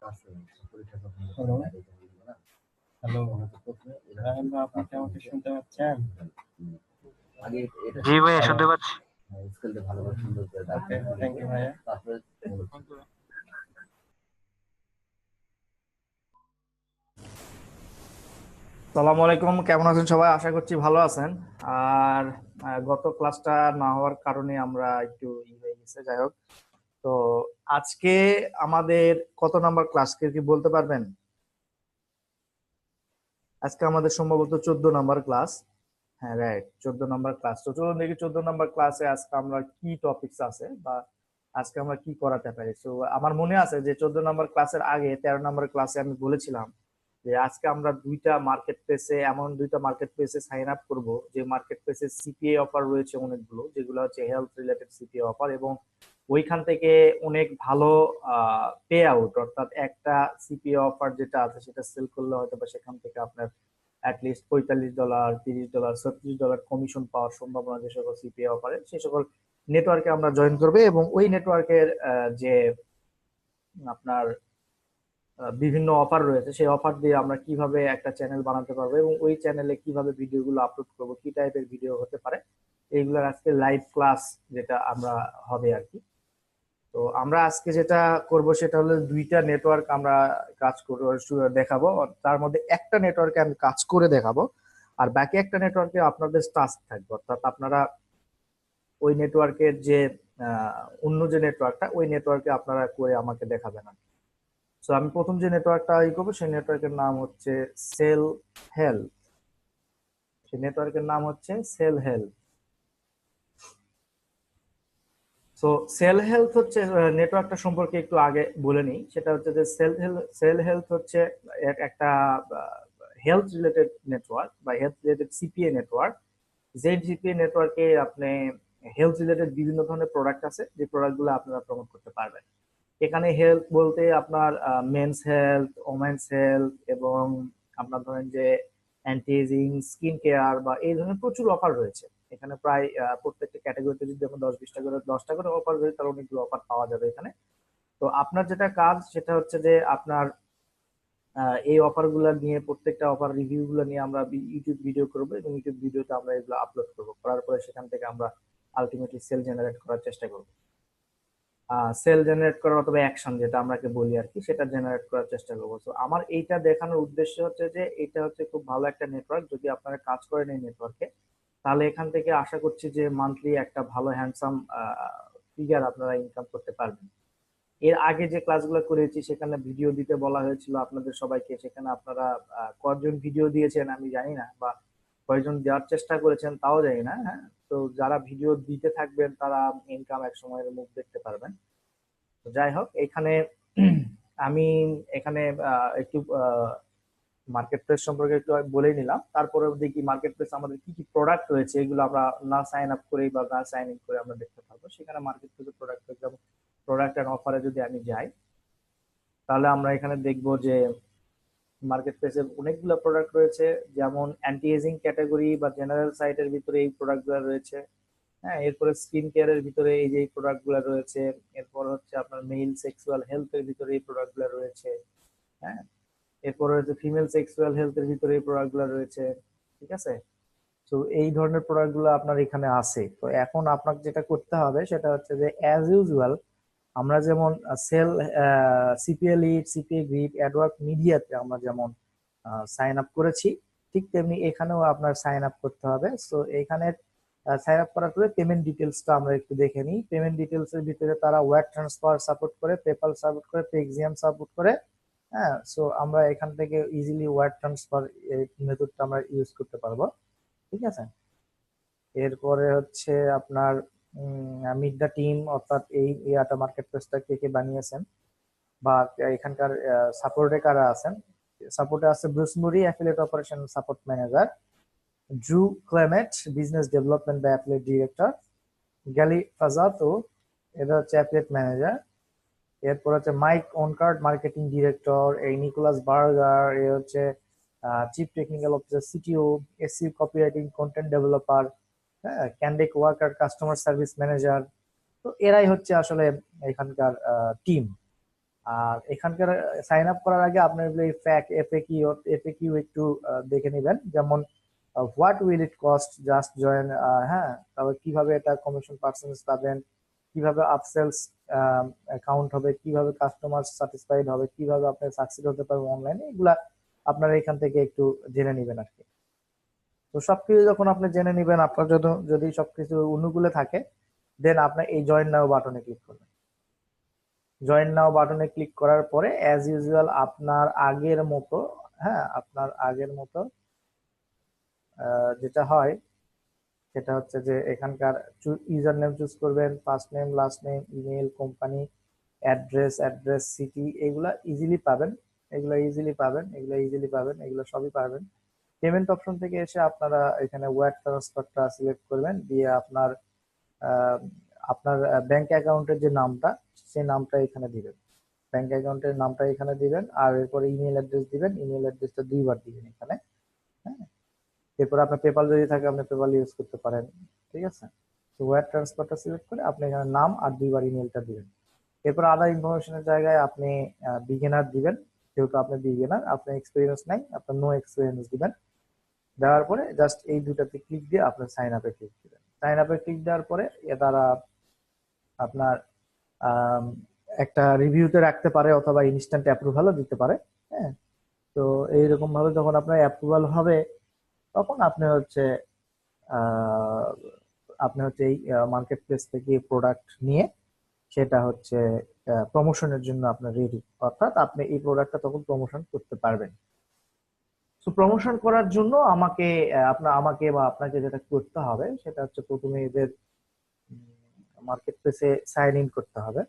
Hello hello রাহেন ভাই, আপনি কি আমাকে শুনতে পাচ্ছেন? জি ভাইয়া হ্যালো। শুনতে পাচ্ছি। ওকে, থ্যাংক ইউ ভাইয়া। আসসালামু আলাইকুম, কেমন আছেন সবাই? আশা করছি ভালো আছেন। আর গত ক্লাসটা না হওয়ার কারণে আমরা একটু হয়ে গেছে, যাই হোক। তো আজকে আমাদের কত নাম্বার ক্লাস কেউ কি বলতে পারবেন? আজকে আমাদের সম্ভবত 14 নাম্বার ক্লাস। হ্যাঁ, রাইট, 14 নাম্বার ক্লাস। তো চলুন দেখি 14 নাম্বার ক্লাসে আজকে আমরা কি টপিকস আছে বা আজকে আমরা কি করাতে পারি। তো আমার মনে আছে যে 14 নাম্বার ক্লাসের আগে 13 নাম্বার ক্লাসে আমি বলেছিলাম যে আজকে আমরা এমন দুইটা মার্কেট প্লেসে সাইন আপ করব যে মার্কেট প্লেসে সিপিএ অফার রয়েছে অনেকগুলো, যেগুলো হচ্ছে হেলথ রিলেটেড সিপিএ অফার, এবং ওইখান থেকে অনেক ভালো পে আউট, অর্থাৎ একটা সিপিএ অফার যেটা আছে সেটা সেল করলে হয়তো বা সেখান থেকে আপনার অ্যাটলিস্ট $45, $30, $36 কমিশন পাওয়ার সম্ভাবনা যে সকল সিপিএ অফারে, সেই সকল নেটওয়ার্কে আমরা জয়েন করবে। এবং ওই নেটওয়ার্কের যে আপনার বিভিন্ন অফার রয়েছে, সেই অফার দিয়ে আমরা কিভাবে একটা চ্যানেল বানাতে পারবো এবং ওই চ্যানেলে কিভাবে ভিডিওগুলো আপলোড করবো, কি টাইপের ভিডিও হতে পারে, এইগুলোর আজকে লাইভ ক্লাস যেটা আমরা হবে আর কি। তো আমরা আজকে যেটা করব সেটা হলো দুইটা নেটওয়ার্ক আমরা কাজ করে দেখাবো। তার মধ্যে একটা নেটওয়ার্কে আমি কাজ করে দেখাবো, আর বাকি একটা নেটওয়ার্কে আপনাদের টাস্ক থাকবে, অর্থাৎ আপনারা ওই নেটওয়ার্কের যে অন্য যে নেটওয়ার্কটা, ওই নেটওয়ার্কে আপনারা করে আমাকে দেখাবেন। সো আমি প্রথম যে নেটওয়ার্কটা করবো সেই নেটওয়ার্কের নাম হচ্ছে সেল হেলথ। সেই নেটওয়ার্কের নাম হচ্ছে sell health. So sell health হচ্ছে নেটওয়ার্কটা সম্পর্কে একটু আগে বলে নিই। সেটা হচ্ছে যে সেল হেলথ হচ্ছে একটা হেলথ রিলেটেড নেটওয়ার্ক বা হেলথ রিলেটেড সিপিএ নেটওয়ার্ক। যে সিপিএ নেটওয়ার্কে আপনি হেলথ রিলেটেড বিভিন্ন ধরনের প্রোডাক্ট আছে, যে প্রোডাক্টগুলো আপনারা প্রমোট করতে পারবেন। এখানে হেলথ বলতে আপনার মেন্স হেলথ, ওমেন্স হেলথ, এবং আপনার ধরেন যে অ্যান্টি এজিং, স্কিন কেয়ার বা এই ধরনের প্রচুর অফার রয়েছে এখানে। প্রায় প্রত্যেকটা ক্যাটাগরিতে যদি আমরা 10-20টা করে অফার রয়েছে, তাহলে অনেকগুলো অফার পাওয়া যাবে এখানে। তো আপনার যেটা কাজ সেটা হচ্ছে যে আপনার এই অফার গুলা নিয়ে, প্রত্যেকটা অফার রিভিউ গুলো নিয়ে আমরা ইউটিউব ভিডিও করবো, এবং ইউটিউব ভিডিওতে আমরা এগুলো আপলোড করবো। করার পরে সেখান থেকে আমরা আলটিমেটলি সেল জেনারেট করার চেষ্টা করবো। সেল জেনারেট করার অথবা অ্যাকশন যেটা আমরাকে বলি আর কি, সেটা জেনারেট করার চেষ্টা করবো। তো আমার এইটা দেখানোর উদ্দেশ্য হচ্ছে যে এটা হচ্ছে খুব ভালো একটা নেটওয়ার্ক। যদি আপনারা কাজ করেন এই নেটওয়ার্কে, তাহলে এখান থেকে আশা করছি যে মান্থলি একটা ভালো হ্যান্ডসাম ফিগার আপনারা ইনকাম করতে পারবেন। এর আগে যে ক্লাসগুলো করেছি সেখানে ভিডিও দিতে বলা হয়েছিল আপনাদের সবাইকে, সেখানে আপনারা কয়জন ভিডিও দিয়েছেন আমি জানি না, বা কয়জন দেওয়ার চেষ্টা করেছেন তাও জানি না। হ্যাঁ, তো যারা ভিডিও দিতে থাকবেন তারা ইনকাম এক সময়ের মুখ দেখতে পারবেন। তো যাই হোক, এখানে আমি এখানে একটু মার্কেট প্লেস সম্পর্কে একটু বলে নিলাম। তারপরে দেখি মার্কেট প্লেস আমাদের কি কি প্রোডাক্ট রয়েছে, এগুলো আমরা না সাইন আপ করে বা না সাইন ইন করে আমরা দেখতে পারবো। সেখানে মার্কেট প্লেসের প্রোডাক্ট, যেমন প্রোডাক্ট এন্ড অফারে যদি আমি যাই, তাহলে আমরা এখানে দেখবো যে মার্কেট প্লেসে অনেকগুলো প্রোডাক্ট রয়েছে। যেমন অ্যান্টি এজিং ক্যাটাগরি বা জেনারেল সাইটের ভিতরে এই প্রোডাক্টগুলো রয়েছে। হ্যাঁ, এরপরে স্কিন কেয়ারের ভিতরে এই যে প্রোডাক্ট গুলা রয়েছে। এরপর হচ্ছে আপনার মেল সেক্সুয়াল হেলথের ভিতরে এই প্রোডাক্ট গুলা রয়েছে। হ্যাঁ, এরপর হচ্ছে ফিমেল সেক্সুয়াল হেলথের ভিতরে এই প্রোডাক্ট গুলা রয়েছে। ঠিক আছে। তো এই ধরনের প্রোডাক্ট গুলো আপনার এখানে আছে। তো এখন আপনাকে যেটা করতে হবে সেটা হচ্ছে যে অ্যাজ ইউজুয়াল আমরা যেমন sell CPA lead, CPA Grip, AdWork মিডিয়াতে আমরা যেমন সাইন আপ করেছি, ঠিক তেমনি এখানেও আপনার সাইন আপ করতে হবে। সো এখানে সাইন আপ করার পরে পেমেন্ট ডিটেলসটা আমরা একটু দেখে নিই। পেমেন্ট ডিটেলস এর ভিতরে তারা ওয়্যার ট্রান্সফার সাপোর্ট করে, পেপাল সাপোর্ট করে, পেক্সিয়াম সাপোর্ট করে। হ্যাঁ, সো আমরা এখান থেকে ইজিলি ওয়্যার ট্রান্সফার মেথডটা আমরা ইউজ করতে পারবো। ঠিক আছে। এরপরে হচ্ছে আপনার মিট দ্য টিম, অর্থাৎ এই ইয়াটা মার্কেট প্লেসটা কে কে বানিয়েছেন বা এখানকার সাপোর্টে কারা আছেন। সাপোর্টে আছে Bruce Murray, affiliate operation support manager; Drew Clement, business development বা অ্যাফিলিয়েট ডিরেক্টর; গ্যালি ফাজাতো, এটা হচ্ছে অ্যাফিলিয়েট ম্যানেজার; এরপর হচ্ছে মাইক অনকার্ড, মার্কেটিং ডিরেক্টর; এই নিকোলাস বার্গার, এ হচ্ছে চিফ টেকনিক্যাল অফিসার, সিটিও; এসি কপিরাইটিং, কন্টেন্ট ডেভেলপার; হ্যাঁ, Candace Worker, customer service manager. তো এরাই হচ্ছে আসলে এখানকার টিম। আর এখানকার সাইন আপ করার আগে আপনার এই ফ্যাক এফএকিউ একটু দেখে নেবেন, যেমন what will it cost just join, হ্যাঁ, তারপর কিভাবে এটা কমিশন পার্সেন্টেজ পাবেন, কিভাবে আপসেলস অ্যাকাউন্ট হবে, কিভাবে কাস্টমার স্যাটিসফাইড হবে, কিভাবে আপনি সাকসিড হতে পারবেন অনলাইনে, এগুলা আপনারা এখান থেকে একটু জেনে নেবেন আর কি। তো সবকিছু যখন আপনি জেনে নেবেন, আপনার যদি সবকিছু অনুকূলে থাকে, দেন আপনার এই জয়েন নাও বাটনে ক্লিক করবেন। জয়েন নাও বাটনে ক্লিক করার পরে অ্যাজ ইউজুয়াল আপনার আগের মতো, হ্যাঁ, আপনার আগের মতো যেটা হয় সেটা হচ্ছে যে এখানকার ইউজার নেম চুজ করবেন, first name, last name, email, company, address, city, এগুলা ইজিলি পাবেন, এগুলো সবই পাবেন। পেমেন্ট অপশন থেকে এসে আপনারা এখানে ওয়্যার ট্রান্সফারটা সিলেক্ট করবেন, দিয়ে আপনার আহ, আপনার ব্যাংক অ্যাকাউন্টের যে নামটা, সেই নামটা এখানে দিবেন, ব্যাংক অ্যাকাউন্টের নামটা এখানে দিবেন, আর এরপরে ইমেল অ্যাড্রেস দিবেন, ইমেল অ্যাড্রেসটা 2বার দিবেন এখানে, হ্যাঁ। এরপর আপনার পেপাল যদি থাকে আপনি পেপাল ইউজ করতে পারেন, ঠিক আছে। তো ওয়্যার ট্রান্সফারটা সিলেক্ট করে আপনি এখানে নাম আর 2বার ইমেলটা দিবেন। এরপর আদার ইনফরমেশনের জায়গায় আপনি বিগিনার দিবেন, যেহেতু আপনি বিগিনার, আপনার এক্সপিরিয়েন্স নাই, আপনার নো এক্সপিরিয়েন্স দিবেন। দেওয়ার পরে জাস্ট এই দুটাতে ক্লিক দিয়ে আপনার সাইন আপে ক্লিক দিবেন। সাইন আপে ক্লিক দেওয়ার পরে তারা আপনার আম, একটা রিভিউতে রাখতে পারে অথবা ইনস্ট্যান্ট অ্যাপ্রুভালও দিতে পারে, হ্যাঁ। তো এইরকম ভাবে যখন আপনার অ্যাপ্রুভাল হবে, তখন আহ, আপনি হচ্ছে এই মার্কেট প্লেস থেকে প্রোডাক্ট নিয়ে সেটা হচ্ছে প্রমোশনের জন্য আপনার রেডি, অর্থাৎ আপনি এই প্রোডাক্টটা তখন প্রমোশন করতে পারবেন। তো প্রমোশন করার জন্য আমাকে বা আপনাকে যেটা করতে হবে সেটা হচ্ছে প্রথমে এদের মার্কেট প্লেসে সাইন ইন করতে হবে,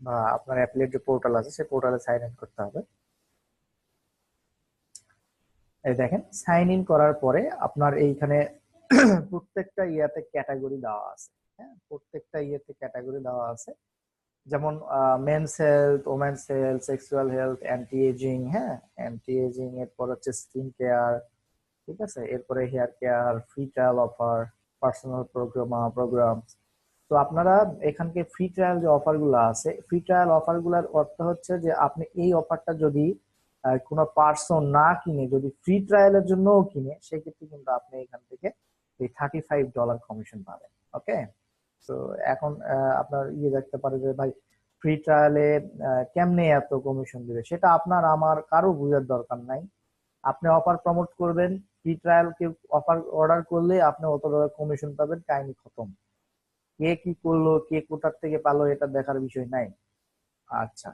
বা আপনার অ্যাফিলিয়েট যে পোর্টাল আছে সেই পোর্টালে সাইন ইন করতে হবে। এই দেখেন, সাইন ইন করার পরে আপনার এইখানে প্রত্যেকটা ইয়াতে ক্যাটাগরি দেওয়া আছে, হ্যাঁ, প্রত্যেকটা ইয়েতে ক্যাটাগরি দেওয়া আছে, যেমন men's health, women's health, sexual health, anti ageing, হ্যাঁ, অ্যান্টি এজিং, এরপর হচ্ছে স্কিন কেয়ার, ঠিক আছে, এরপরে hair care, free trial offer, personal programme. তো আপনারা এখানকে ফ্রি ট্রায়াল যে অফার গুলো আছে, ফ্রি ট্রায়াল অফার গুলার অর্থ হচ্ছে যে আপনি এই অফারটা যদি কোনো পার্সন না কিনে, যদি ফ্রি ট্রায়ালের জন্যও কিনে, সেক্ষেত্রে কিন্তু আপনি এখান থেকে এই $35 কমিশন পাবেন। ওকে। তো এখন আপনার দেখতে পারে যে ভাই ফ্রি ট্রায়ালে কেমনে এত কমিশন দিবে, সেটা আপনার আমার কারো বোঝার দরকার নাই। আপনি অফার প্রমোট করবেন, ফ্রি ট্রায়াল কেউ অফার অর্ডার করলে আপনি অত টাকা কমিশন পাবেন, কাহিনী খতম। কে কি করলো, কে কোথার থেকে পালো, এটা দেখার বিষয় নাই। আচ্ছা,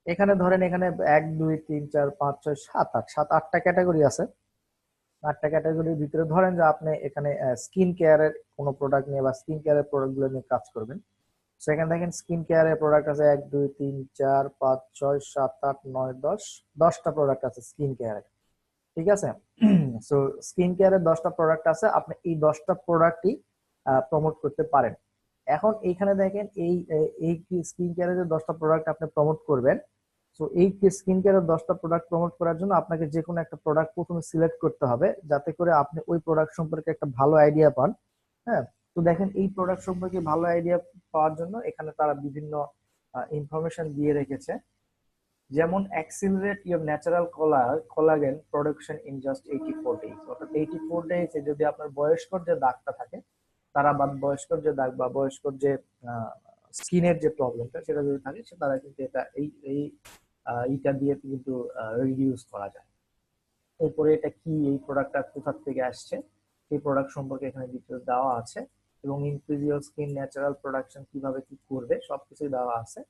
এখানে ধরেন এখানে 1 2 3 4 5 6 7 8 ক্যাটাগরি আছে। 8টা ক্যাটাগরির ভিতরে ধরেন যে আপনি এখানে স্কিন কেয়ারের কোনো প্রোডাক্ট নিয়ে বা স্কিন কেয়ারের প্রোডাক্ট গুলো নিয়ে কাজ করবেন। সেখানে দেখেন স্কিন কেয়ারের প্রোডাক্ট আছে 1 2 3 4 5 6 7 8 9 10, 10টা প্রোডাক্ট আছে স্কিন কেয়ারের, ঠিক আছে। সো স্কিন কেয়ারের 10টা প্রোডাক্ট আছে, আপনি এই 10টা প্রোডাক্টই প্রমোট করতে পারেন। এখন এইখানে দেখেন এই স্কিন কেয়ারের যে 10টা প্রোডাক্ট আপনি প্রমোট করবেন, তো এই স্কিন কেয়ারের 10টা প্রোডাক্ট প্রমোট করার জন্য আপনাকে যে কোনো একটা প্রোডাক্ট প্রথমে সিলেক্ট করতে হবে, যাতে করে আপনি ওই প্রোডাক্ট সম্পর্কে একটা ভালো আইডিয়া পান, হ্যাঁ। তো দেখেন এই প্রোডাক্ট সম্পর্কে ভালো আইডিয়া পাওয়ার জন্য এখানে তারা বিভিন্ন ইনফরমেশন দিয়ে রেখেছে, যেমন accelerate your natural collagen production in just 84 days, অর্থাৎ 84 ডেজে যদি আপনার বয়স্কর যে দাগটা থাকে, তারা বা বয়স্কর যে দাগ বা বয়স্কর যে স্কিনের যে প্রবলেমটা সেটা যদি থাকে, সে তারা কিন্তু এটা এই এই এইটা দিয়ে কিন্তু রিডিউস করা যায়। এরপরে এটা কি, এই প্রোডাক্টটা কোথা থেকে আসছে, সেই প্রোডাক্ট সম্পর্কে এখানে ডিটেলস দেওয়া আছে, এবং increase your skin natural production কিভাবে কি করবে সবকিছু দেওয়া আছে।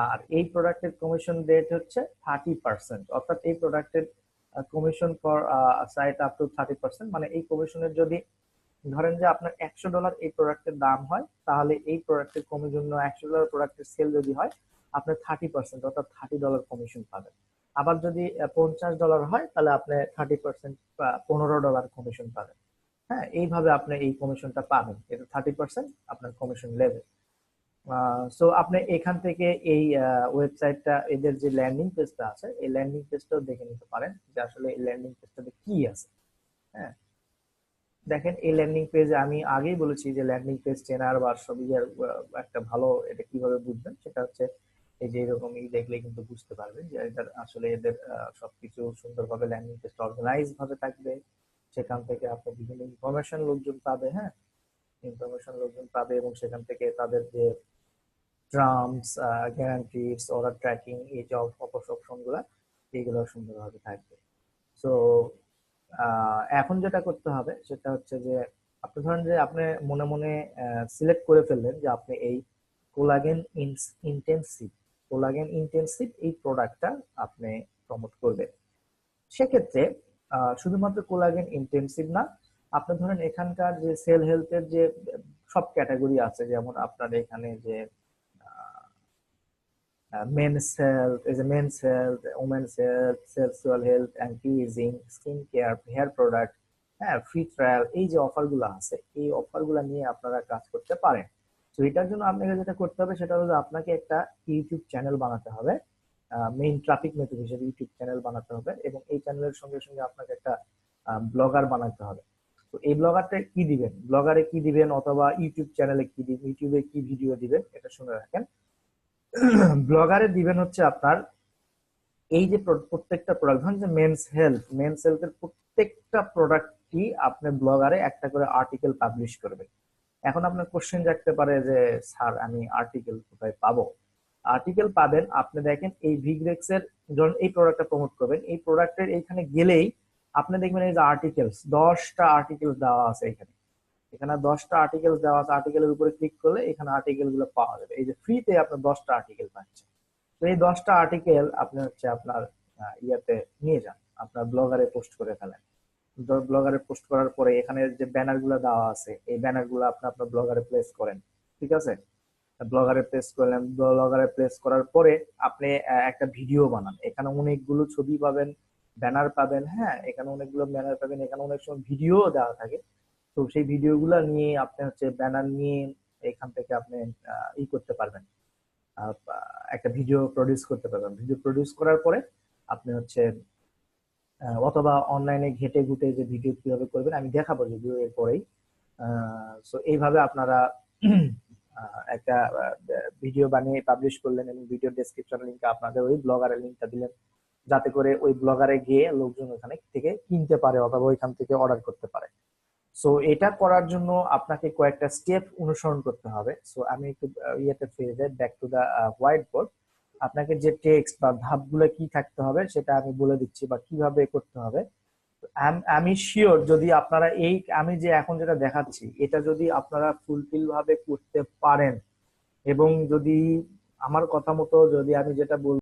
আর এই প্রোডাক্টের কমিশন রেট হচ্ছে 30%, অর্থাৎ এই প্রোডাক্টের commission for site up to 30%, মানে এই কমিশনের যদি ধরেন যে আপনার $100 এই প্রোডাক্টের দাম হয়, তাহলে এই প্রোডাক্টের কমিশন, $100 প্রোডাক্টের সেল যদি হয়, আপনি 30% অর্থাৎ $30 কমিশন পাবেন। আবার যদি $50 হয়, তাহলে আপনি 30% $15 কমিশন পাবেন। হ্যাঁ, এইভাবে আপনি এই কমিশনটা পাবেন, এটা 30% আপনার কমিশন লেভেল। সো আপনি এখান থেকে এই ওয়েবসাইটটা, এদের যে ল্যান্ডিং পেজটা আছে, এই ল্যান্ডিং পেজটাও দেখে নিতে পারেন যে আসলে এই ল্যান্ডিং পেজটাতে কি আছে, হ্যাঁ। দেখেন এই ল্যান্ডিং পেজে আমি আগেই বলেছি যে ল্যান্ডিং পেজ চেনার বা ছবি একটা ভালো, এটা কিভাবে বুঝবেন সেটা হচ্ছে এই যে এরকমই দেখলে কিন্তু বুঝতে পারবেন যে এদের আসলে এদের সবকিছু সুন্দরভাবে ল্যান্ডিং পেজ অর্গানাইজ ভাবে থাকবে। সেখান থেকে আপনি বিভিন্ন ইনফরমেশন লোকজন পাবে, হ্যাঁ, ইনফরমেশন লোকজন পাবে, এবং সেখান থেকে তাদের যে টার্মস, গ্যারান্টিস, অর্ডার ট্র্যাকিং, এই যে অপশন গুলা, এইগুলো সুন্দরভাবে থাকবে। সো এখন যেটা করতে হবে সেটা হচ্ছে যে আপনি ধরেন যে আপনি মনে মনে সিলেক্ট করে ফেললেন যে আপনি এই কোলাগেন ইন্টেন্সিভ এই প্রোডাক্টটা আপনি প্রমোট করবেন। সেক্ষেত্রে শুধুমাত্র কোলাগেন ইন্টেন্সিভ না, আপনি ধরেন এখানকার যে সেল হেলথের যে সব ক্যাটাগরি আছে, যেমন আপনার এখানে যে মেন্স হেলথ, এই যে men's health, women's health, sexual health, anti ageing, skin care, hair product, হ্যাঁ, ফ্রি ট্রায়াল, এই যে অফার গুলো আছে, এই অফার গুলা নিয়ে আপনারা কাজ করতে পারেন। তো এটার জন্য আপনাকে যেটা করতে হবে সেটা হলো আপনাকে একটা ইউটিউব চ্যানেল বানাতে হবে, মেইন ট্রাফিক মেথড হিসেবে ইউটিউব চ্যানেল বানাতে হবে, এবং এই চ্যানেলের সঙ্গে সঙ্গে আপনাকে একটা ব্লগার বানাতে হবে। তো এই ব্লগারটা কি দিবেন, ব্লগারে কি দিবেন, অথবা ইউটিউব চ্যানেলে কি দিবেন, ইউটিউবে কি ভিডিও দিবেন, এটা শুনে রাখেন। ব্লগারে দিবেন হচ্ছে আপনার এই যে প্রত্যেকটা প্রোডাক্ট, ধরুন যে মেন্স হেলথের প্রত্যেকটা প্রোডাক্টই আপনি ব্লগারে একটা করে আর্টিকেল পাবলিশ করবেন। এখন আপনার কোশ্চেন জাগতে পারে যে স্যার আমি আর্টিকেল কোথায় পাবো? আর্টিকেল পাবেন, আপনি দেখেন এই ভিগ্রেক্স এর, যখন এই প্রোডাক্টটা প্রমোট করবেন, এই প্রোডাক্টের এইখানে গেলেই আপনি দেখবেন এই যে আর্টিকেলস, 10টা আর্টিকেল দেওয়া আছে এখানে। এখানে 10টা আর্টিকেল দেওয়া আছে, আর্টিকেলের উপরে ক্লিক করলে এখানে আর্টিকেল গুলো পাওয়া যাবে। এই যে ফ্রিতে আপনার 10টা আর্টিকেল পাচ্ছেন। তো এই 10টা আর্টিকেল আপনি হচ্ছে আপনার ইয়াতে নিয়ে যান, আপনার ব্লগারে পোস্ট করে ফেলেন। ব্লগারে পোস্ট করার পরে এখানে যে ব্যানার গুলো দেওয়া আছে, এই ব্যানার গুলো আপনি আপনার ব্লগারে প্লেস করেন, ঠিক আছে? ব্লগারে প্লেস করলেন, ব্লগারে প্লেস করার পরে আপনি একটা ভিডিও বানান, এখানে অনেকগুলো ছবি পাবেন, ব্যানার পাবেন, হ্যাঁ, এখানে অনেকগুলো ব্যানার পাবেন, এখানে অনেক সময় ভিডিও দেওয়া থাকে। তো সেই ভিডিওগুলো নিয়ে আপনি হচ্ছে ব্যানার নিয়ে এখান থেকে আপনি ই করতে পারবেন, আহ, একটা ভিডিও প্রডিউস করতে পারবেন। ভিডিও প্রডিউস করার পরে আপনি হচ্ছে অথবা অনলাইনে ঘেটে ঘুটে যে ভিডিও কিভাবে করবেন আমি দেখাবো যদিও এর পরেই। সো এইভাবে আপনারা একটা ভিডিও বানিয়ে পাবলিশ করলেন, এবং ভিডিও ডেসক্রিপশন লিংকে আপনাদের ওই ব্লগারের লিংকটা দিলেন, যাতে করে ওই ব্লগারে গিয়ে লোকজন ওখানে থেকে কিনতে পারে অথবা ওইখান থেকে অর্ডার করতে পারে। সো এটা করার জন্য আপনাকে কয়েকটা স্টেপ অনুসরণ করতে হবে। সো আমি একটু ইয়েতে ফিরে যাই, back to the whiteboard. আপনাকে যে টেক্সট বা ধাপগুলো কি থাকতে হবে সেটা আমি বলে দিচ্ছি, বা কিভাবে করতে হবে। আমি শিওর যদি আপনারা এই আমি যে এখন যেটা দেখাচ্ছি এটা যদি আপনারা ফুলফিল ভাবে করতে পারেন, এবং যদি আমার কথা মতো যদি আমি যেটা বলবো